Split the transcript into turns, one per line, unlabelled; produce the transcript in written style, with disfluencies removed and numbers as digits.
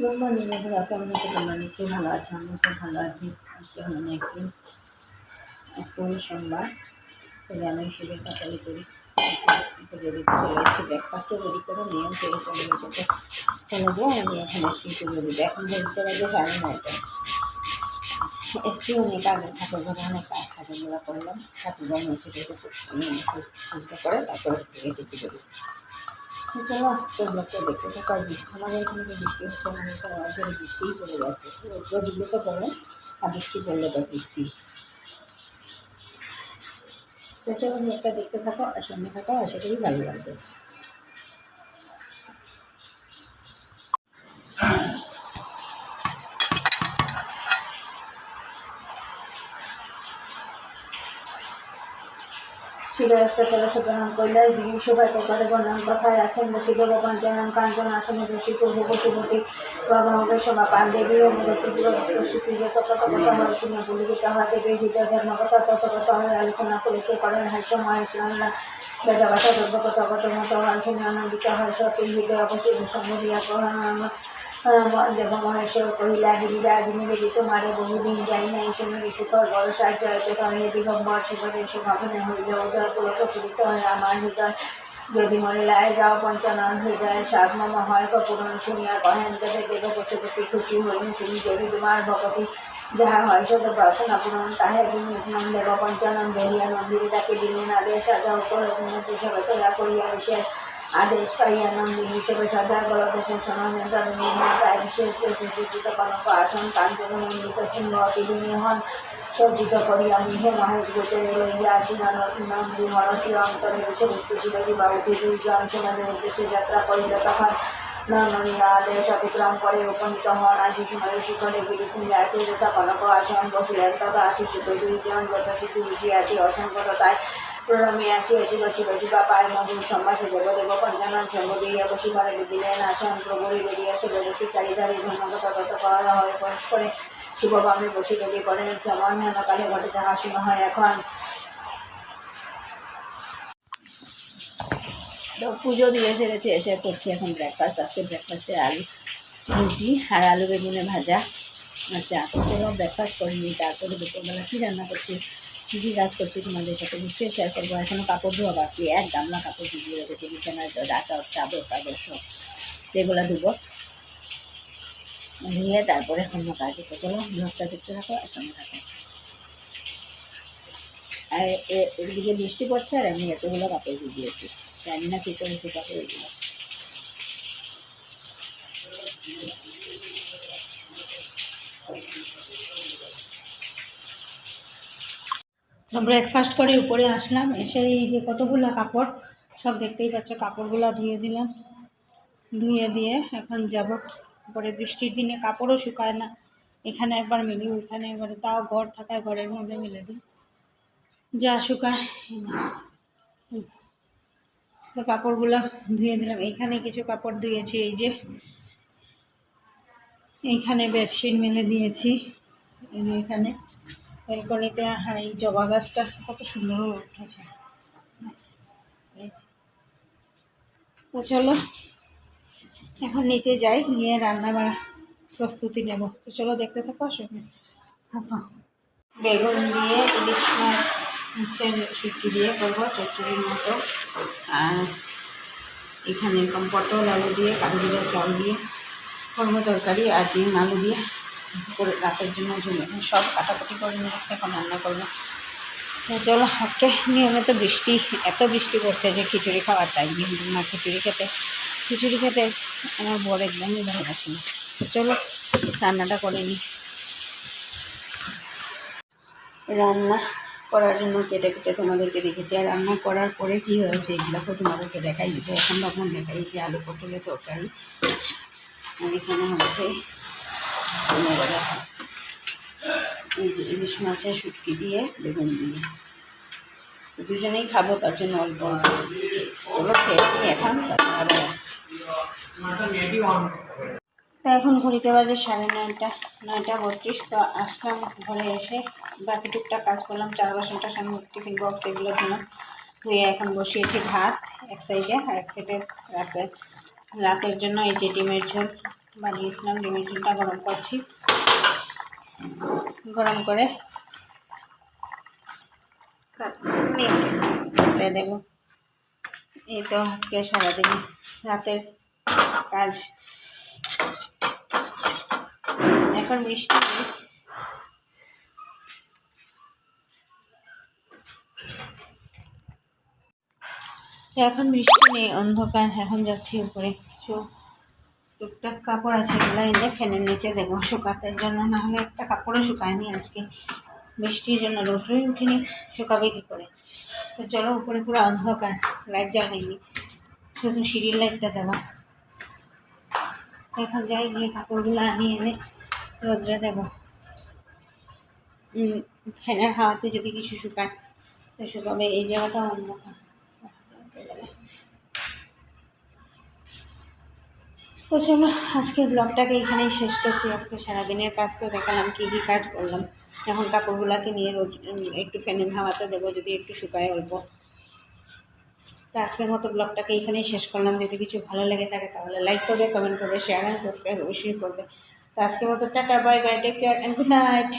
Good morning বন্ধুরা, কেমন আছো তোমরা? নিশ্চয়ই ভালো আছো, আমি খুব ভালো আছি। আজকে হলো একদিন, আজকে হলো সোমবার। তবে আমি শুধু সকালে করি রেডি চলে এসেছি, ব্রেকফাস্টও রেডি করে নিয়ে চলে চলে যেতে চলে যাই। আমি এখানে এসেছি রেডি, এখন বলতে লাগে 9:30। এসছিও নেই, কাজের ঠাকুর ঘরে অনেক কাজ ঠাকুরগুলো করলাম, ঠাকুরগুলো মুছে রেখে চিন্তা করে তারপরে এসেছি রেডি। চলো তোমরাকে দেখতে থাকো। আর বৃষ্টি, আমাদের এখানে যে বৃষ্টি হচ্ছে, আমাদের এখানে অনেক বৃষ্টিই পড়ে যাচ্ছে। রোদগুলো তো পড়ে, আর বৃষ্টি পড়লে তো বৃষ্টি। তো চলো একটা দেখতে থাকো আর সঙ্গে থাকো, আশা করি ভালো লাগবে। শিবরাত্রে সুতরাং কৈলাস দিবি শোভাতে করে বর্ণন কথায় আছেন বসিব পঞ্চানন কাঞ্চন আসনে বসি পূর্ব পশুপতি প্রভাবে শোভা পান দেবী ও মূর্তিপুরে তত হয় শুনে বলিতে তাহা দেবী হৃদয় ধর্মকথা ততগত হয়ে আলোচনা করিতে করেন হাস্যময় ইসলামরা বেদবাসা দ্রব্যগত মতো হয় শুনে আনন্দিত হয় সতী হৃদয় অবশ্যই সঙ্গ দিয়া দেব মহেশ্বর কহিলা গিরিরা দিনে দিত মারে বহুদিন যাই না এই সময় শিখর বড় সাহায্য হইতে হয়ে দিগম্বর শিখরে শোভাবনে হইল উদয় পুলক পীড়িত হয়ে আমার হৃদয় যদি মহিলায় যাও পঞ্চানন হৃদয় সাধমম হয় কপুরণ শুনিয়া কহেন দেবে দেব পশুপতি খুশি হইন শুনি যদি তোমার ভগবতী যাহা হয় সদ বাসনা পূরণ তাহে বিমুখনন দেব পঞ্চানন দেহিয়া নন্দিনী তাকে দিলেন আদেশ সাজা উপর সেবা করিয়া বিশেষ আদেশ পাইয়া নন্দিনী হিসেবে সদা গলদেশে সনন্দায় বিশেষ প্রতিষ্ঠিত কনক আসন কাঞ্চন মন্ডিত সিংহ অতিদিনী হন সজ্জিত করিয়া মিহে মহেশ গোচরে লইয়া আসিনা নন্দী মরসী অন্তরে বসে বুঝতেছিল বাবুটি দুইজন সমাজের উদ্দেশ্যে যাত্রা করিল। তখন নন্দনীরা আদেশ অতিক্রম করে উপনীত হন আশিস ময় শিখরে গিরিপুঞ্জে আছে যথা কনক আসন বসিলেন তথা আশিস দুইজন যথাশিশু বসিয়াছি অসংকটতায় প্রণমে আসিয়াছি বসিবা পায় মধুর সম্ভাষে দেবদেব পঞ্চানন সঙ্গ দিয়া বসিবারে দিলেন আসন প্রভুরি বেরিয়াছে বসি চারিধারে ধর্মগত তত করা হয় পরস্পরে শুভবামে বসি দেবী করেন সমান্যকালে ঘটে যাহা শুনো হয়। এখন তো পুজো দিয়ে সেরেছে, এসে করছি এখন ব্রেকফাস্ট। আজকে ব্রেকফাস্টে আলু রুটি আর আলু বেগুনে ভাজা। আচ্ছা, চলো ব্রেকফাস্ট করে নিই, তারপরে দুপুরবেলা কী রান্না করছি, কী কী কাজ করছি তোমাদের সাথে নিশ্চয়ই শেয়ার করবো। এখনও কাপড় ধোয়া বাকি, এক গামলা কাপড় ভিজিয়ে রেখেছি বিছানায়, ডাটা চাদর টাদর সব, সেগুলো ধুবো, ধুয়ে তারপরে অন্য কাজ হতো। চলো ব্লগটা দেখতে থাকো আর সঙ্গে থাকো। আর এদিকে বৃষ্টি পড়ছে আর আমি এতগুলো কাপড় ভিজিয়েছি, জানি না কী করে শুকাবে এগুলো। ব্রেকফাস্ট করে উপরে আসলাম, এসে এই যে কতগুলো কাপড় সব দেখতেই পাচ্ছ, কাপড়গুলো ধুয়ে দিলাম। ধুয়ে দিয়ে এখন যাব পরে, বৃষ্টির দিনে কাপড়ও শুকায় না, এখানে একবার মিলি ওইখানে একবারে, তাও ঘর থাকায় ঘরের মধ্যে মিলে দিই, যা শুকায়। তো কাপড়গুলো ধুয়ে দিলাম। এইখানে কিছু কাপড় ধুয়েছি, এই যে এইখানে বেডশিট মেলে দিয়েছি, এই যে এখানে ব্যালকনিতে। আর এই জবা গাছটা কত সুন্দর উঠেছে। তো চলো এখন নিচে যাই, গিয়ে রান্না বাড়া প্রস্তুতি নেব। তো চলো দেখতে থাকো সঙ্গে থাকো। বেগুন দিয়ে ইলিশ মাছ শুটকি দিয়ে করবো চচ্চড়ির মতো। আর এখানে পটল আলু দিয়ে কাবুলির চাল দিয়ে করবো তরকারি, আর ডিম আলু দিয়ে করে রাতের জন্য ঝুলে সব কাটাকুটি করে নিয়েছে, এখন রান্না করবো। তো চলো, আজকে নিয়মিত বৃষ্টি, এত বৃষ্টি পড়ছে যে খিচুড়ি খাওয়ার টাইম, কিন্তু না খিচুড়ি খেতে আমার বর একদমই ভালোবাসি না। তো চলো রান্নাটা করে নিই। রান্না করার জন্য কেটে তোমাদেরকে দেখেছি, আর রান্না করার পরে কী হয়েছে এগুলো তো তোমাদেরকে দেখাই দিতে, এখন তখন দেখাই যে আলু পটলের তরকারি। আর এখানে হচ্ছে এই যে ইলিশ মাছের শুটকি দিয়ে বেগুন দিয়ে, দুজনেই খাবো, তার জন্য অল্প অল্প। চলো খেয়ে নিই এখন, তারপরে আসছি। তো এখন ঘড়িতে বাজে 9:30। তো আসলাম ঘরে, এসে বাকি টুকটাক কাজ করলাম, চার বাসনটা সামনে টিফিন বক্স এগুলো ধুয়ে এখন বসিয়েছি ভাত এক সাইডে, আর এক সাইডে রাতের জন্য এই যে ডিমের ঝোল বানিয়েছিলাম। ডিমের ঝোলটা গরম করছি, গরম করে মেয়েকে দেব। এই তো আজকে সারাদিন রাতের কাজ। এখন বৃষ্টি নেই, এখন বৃষ্টি নেই, অন্ধকার। এখন যাচ্ছি উপরে, কিছু টুকটাক কাপড় আছে, এগুলো এনে ফ্যানের নিচে দেবো শুকাতের জন্য, নাহলে একটা কাপড়ও শুকায়নি আজকে বৃষ্টির জন্য। রোদ্রই উঠিনি, শুকাবে কী করে? তো চলো উপরে, পুরো অন্ধকার, লাইট জ্বালাইনি, শুধু সিঁড়ির লাইটটা দেওয়া। এখন যাই, গিয়ে কাপড়গুলো আনিয়ে এনে রোদ্রে দেবো। ফ্যানের হাওয়াতে যদি কিছু শুকায় তো শুকাবে। এই জায়গাটা অন্ধকার। তো চলো আজকের ব্লগটাকে এখানেই শেষ করছি। আজকে সারাদিনের কাজ তো দেখালাম, কী কী কাজ করলাম। এখন কাপড়গুলোকে নিয়ে একটু ফ্যানের হাওয়াতে দেবো, যদি একটু শুকায় অল্প। তো আজকের মতো ব্লগটাকে এখানেই শেষ করলাম। যদি কিছু ভালো লেগে থাকে তাহলে লাইক করবে, কমেন্ট করবে, শেয়ার অ্যান্ড সাবস্ক্রাইব অবশ্যই করবে। তো আজকের মতো tata, bye bye, take care and good night.